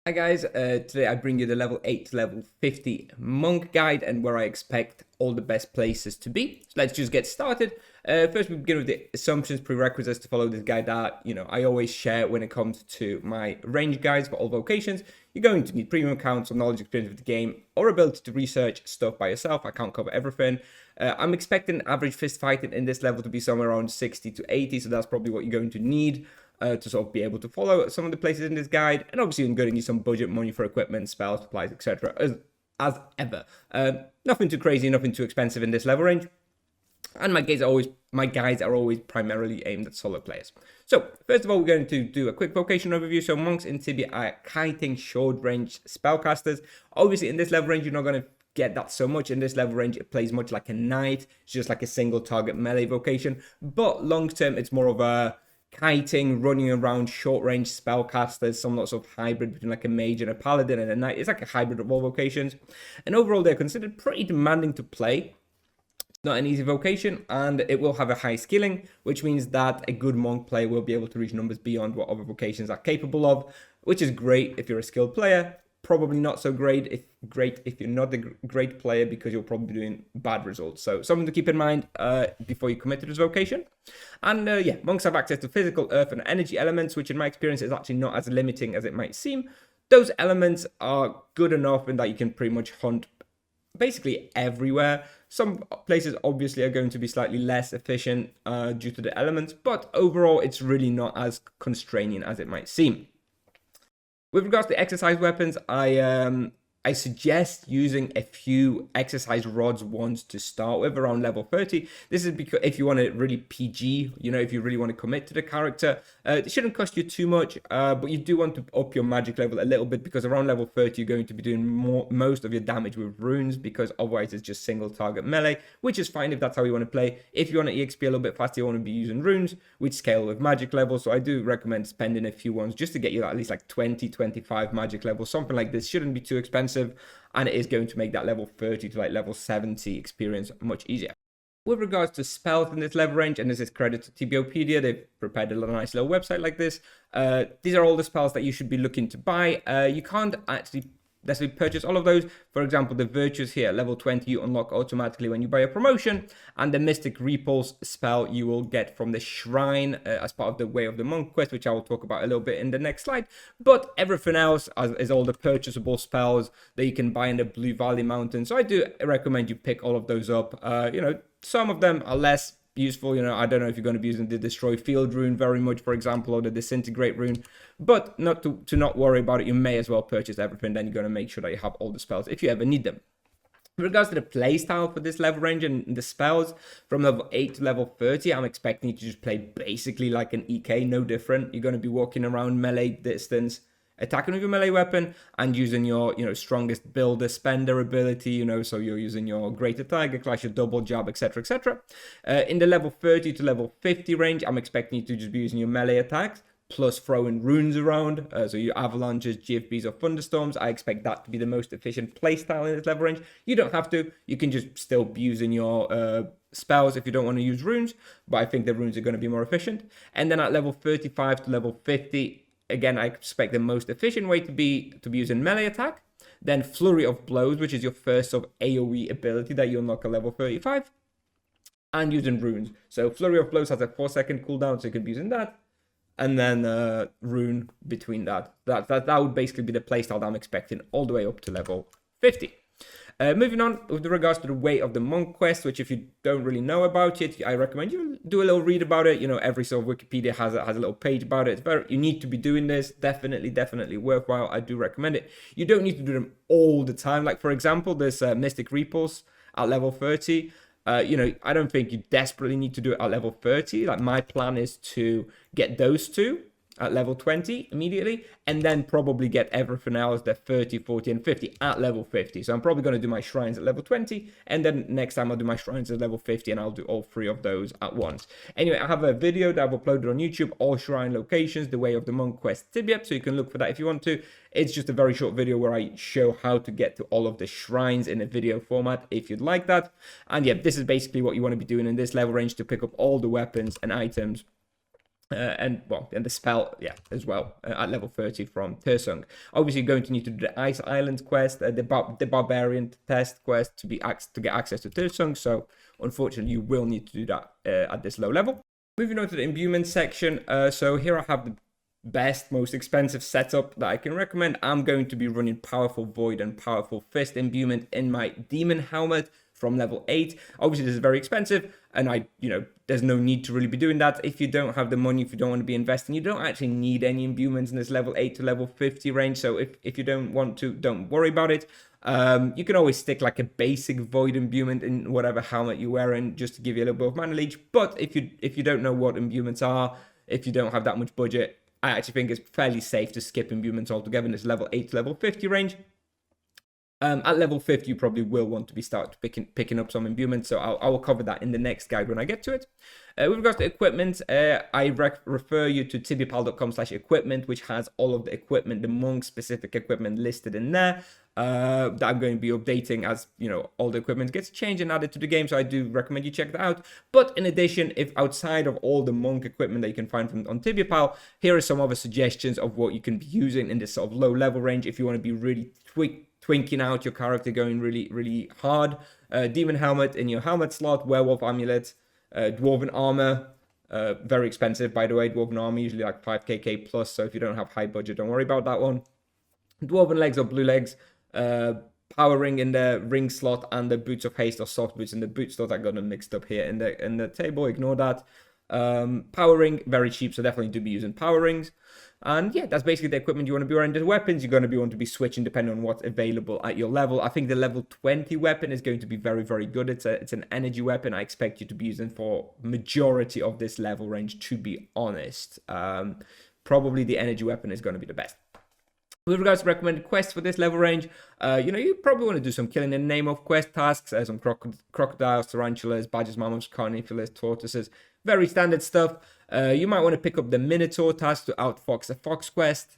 Hi guys, today I bring you the level 8 to level 50 monk guide and where I expect all the best places to be. So let's just get started. First we begin with the assumptions, prerequisites to follow this guide that, I always share when it comes to my range guides for all vocations. You're going to need premium accounts or knowledge experience with the game or ability to research stuff by yourself. I can't cover everything. I'm expecting average fist fighting in this level to be somewhere around 60 to 80, so that's probably what you're going to need. To sort of be able to follow some of the places in this guide, and obviously I'm going to need some budget money for equipment, spells, supplies, etc. as ever. Nothing too crazy, nothing too expensive in this level range, and my guides are always primarily aimed at solo players. So first of all, we're going to do a quick vocation overview. So monks in Tibia are kiting short range spellcasters. Obviously in this level range you're not going to get that so much. In this level range it plays much like a knight. It's just like a single target melee vocation, but long term it's more of a kiting, running around, short range spellcasters, some lots of hybrid between like a mage and a paladin and a knight. It's like a hybrid of all vocations, and overall they're considered pretty demanding to play. It's not an easy vocation, and it will have a high skilling, which means that a good monk player will be able to reach numbers beyond what other vocations are capable of, which is great if you're a skilled player. Probably not so great if you're not a great player, because you're probably doing bad results. So something to keep in mind before you commit to this vocation. And yeah, monks have access to physical, earth, and energy elements, which in my experience is actually not as limiting as it might seem. Those elements are good enough in that you can pretty much hunt basically everywhere. Some places obviously are going to be slightly less efficient due to the elements, but overall it's really not as constraining as it might seem. With regards to exercise weapons, I suggest using a few exercise rods once to start with around level 30. This is because if you want to really PG, if you really want to commit to the character, it shouldn't cost you too much, but you do want to up your magic level a little bit, because around level 30 you're going to be doing most of your damage with runes, because otherwise it's just single target melee, which is fine if that's how you want to play. If you want to EXP a little bit faster, you want to be using runes, which scale with magic level. So I do recommend spending a few ones just to get you at least like 20, 25 magic levels. Something like this shouldn't be too expensive, and it is going to make that level 30 to like level 70 experience much easier. With regards to spells in this level range, and this is credit to Tibiopedia, they've prepared a nice little website like this. These are all the spells that you should be looking to buy. You can't actually necessarily purchase all of those. For example, the virtues here, level 20, you unlock automatically when you buy a promotion, and the Mystic Repulse spell you will get from the shrine as part of the Way of the Monk quest, which I will talk about a little bit in the next slide. But everything else is all the purchasable spells that you can buy in the Blue Valley Mountain. So I do recommend you pick all of those up. Some of them are less useful. I don't know if you're going to be using the Destroy Field rune very much, for example, or the Disintegrate rune, but not to not worry about it. You may as well purchase everything. Then you're going to make sure that you have all the spells if you ever need them. With regards to the playstyle for this level range and the spells from level 8 to level 30, I'm expecting you to just play basically like an EK, no different. You're going to be walking around melee distance, attacking with your melee weapon, and using your strongest builder spender ability, so you're using your greater tiger clash, your double jab, etc, etc. In the level 30 to level 50 range, I'm expecting you to just be using your melee attacks plus throwing runes around, so your avalanches, GFBs, or thunderstorms. I expect that to be the most efficient playstyle in this level range. You don't have to. You can just still be using your spells if you don't want to use runes, but I think the runes are going to be more efficient. And then at level 35 to level 50, again, I expect the most efficient way to be using melee attack, then Flurry of Blows, which is your first sort of AoE ability that you unlock at level 35, and using runes. So Flurry of Blows has a 4-second cooldown, so you could be using that, and then rune between that. That would basically be the playstyle that I'm expecting all the way up to level 50. Moving on with regards to the Way of the Monk quest, which if you don't really know about it, I recommend you do a little read about it. Every sort of Wikipedia has a little page about it. You need to be doing this. Definitely worthwhile. I do recommend it. You don't need to do them all the time. Like for example, this Mystic Repulse at level 30. I don't think you desperately need to do it at level 30. Like my plan is to get those two at level 20 immediately, and then probably get everything else, the 30, 40, and 50 at level 50. So I'm probably going to do my shrines at level 20, and then next time I'll do my shrines at level 50, and I'll do all 3 of those at once. Anyway, I have a video that I've uploaded on YouTube, all shrine locations, the Way of the Monk quest Tibia, so you can look for that if you want to. It's just a very short video where I show how to get to all of the shrines in a video format if you'd like that. And yeah, this is basically what you want to be doing in this level range to pick up all the weapons and items and the spell, yeah, as well, at level 30 from Tersung. Obviously, you're going to need to do the Ice Island quest, the Barbarian test quest to get access to Tersung. So, unfortunately, you will need to do that at this low level. Moving on to the imbuement section. So here I have the best, most expensive setup that I can recommend. I'm going to be running Powerful Void and Powerful Fist imbuement in my Demon Helmet from level 8. Obviously, this is very expensive, and there's no need to really be doing that. If you don't have the money, if you don't want to be investing, you don't actually need any imbuements in this level 8 to level 50 range. So if you don't want to, don't worry about it. You can always stick like a basic void imbuement in whatever helmet you're wearing just to give you a little bit of mana leech. But if you don't know what imbuements are, if you don't have that much budget, I actually think it's fairly safe to skip imbuements altogether in this level 8 to level 50 range. At level 50, you probably will want to be picking up some imbuements, so I will cover that in the next guide when I get to it. With regards to equipment, I refer you to TibiaPal.com/equipment, which has all of the equipment, the monk-specific equipment listed in there. That I'm going to be updating as all the equipment gets changed and added to the game, so I do recommend you check that out. But in addition, if outside of all the monk equipment that you can find on TibiaPal, here are some other suggestions of what you can be using in this sort of low level range if you want to be really twinking out your character, going really, really hard. Demon Helmet in your helmet slot, Werewolf Amulet, Dwarven Armor, very expensive by the way, Dwarven Armor, usually like 5kk plus, so if you don't have high budget, don't worry about that one. Dwarven Legs or Blue Legs, Power Ring in the ring slot, and the Boots of Haste or Soft Boots in the boot slot. I got them mixed up here in the table, ignore that. Power Ring, very cheap, so definitely do be using Power Rings. And yeah, that's basically the equipment you want to be wearing. The weapons you're going to want to be switching depending on what's available at your level. I think the level 20 weapon is going to be very, very good. It's an energy weapon. I expect you to be using for majority of this level range, to be honest. Probably the energy weapon is going to be the best. With regards to recommended quests for this level range, you probably want to do some killing in the name of quest tasks, some crocodiles, tarantulas, badgers, mammoths, carnivorous, tortoises, very standard stuff. You might want to pick up the Minotaur task to outfox a fox quest.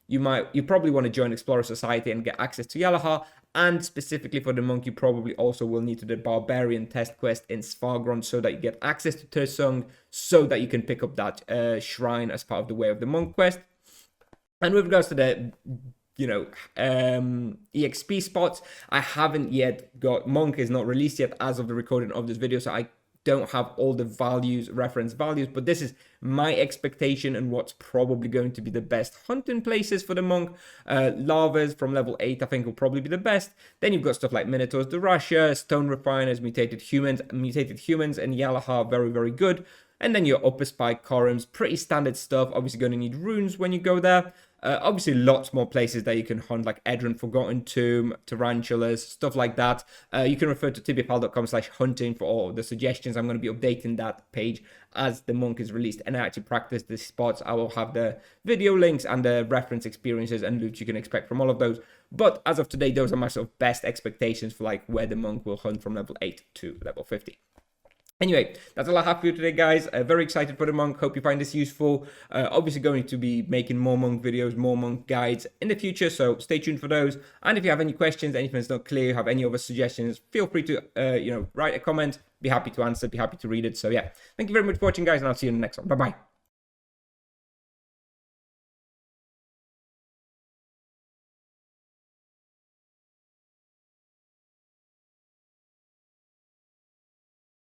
You probably want to join Explorer Society and get access to Yalahar. And specifically for the monk, you probably also will need to do the Barbarian test quest in Svargron so that you get access to Tersung, so that you can pick up that shrine as part of the Way of the Monk quest. And with regards to the, EXP spots, I haven't yet got, Monk is not released yet as of the recording of this video, so I don't have all the reference values, but this is my expectation and what's probably going to be the best hunting places for the monk. Lavas from level 8, I think, will probably be the best. Then you've got stuff like Minotaurs, the Russia, Stone Refiners, Mutated Humans, and Yalahar, very, very good. And then your upper spike columns, pretty standard stuff. Obviously going to need runes when you go there. Obviously lots more places that you can hunt, like Edron, Forgotten Tomb, Tarantulas, stuff like that. You can refer to TibiaPal.com/hunting for all the suggestions. I'm going to be updating that page as the monk is released and I actually practice the spots. I will have the video links and the reference experiences and loot you can expect from all of those. But as of today, those are my sort of best expectations for like where the monk will hunt from level 8 to level 50. Anyway, that's all I have for you today, guys. Very excited for the monk. Hope you find this useful. Obviously going to be making more monk videos, more monk guides in the future, so stay tuned for those. And if you have any questions, anything that's not clear, have any other suggestions, feel free to write a comment. Be happy to answer, be happy to read it. So yeah, thank you very much for watching, guys, and I'll see you in the next one. Bye-bye.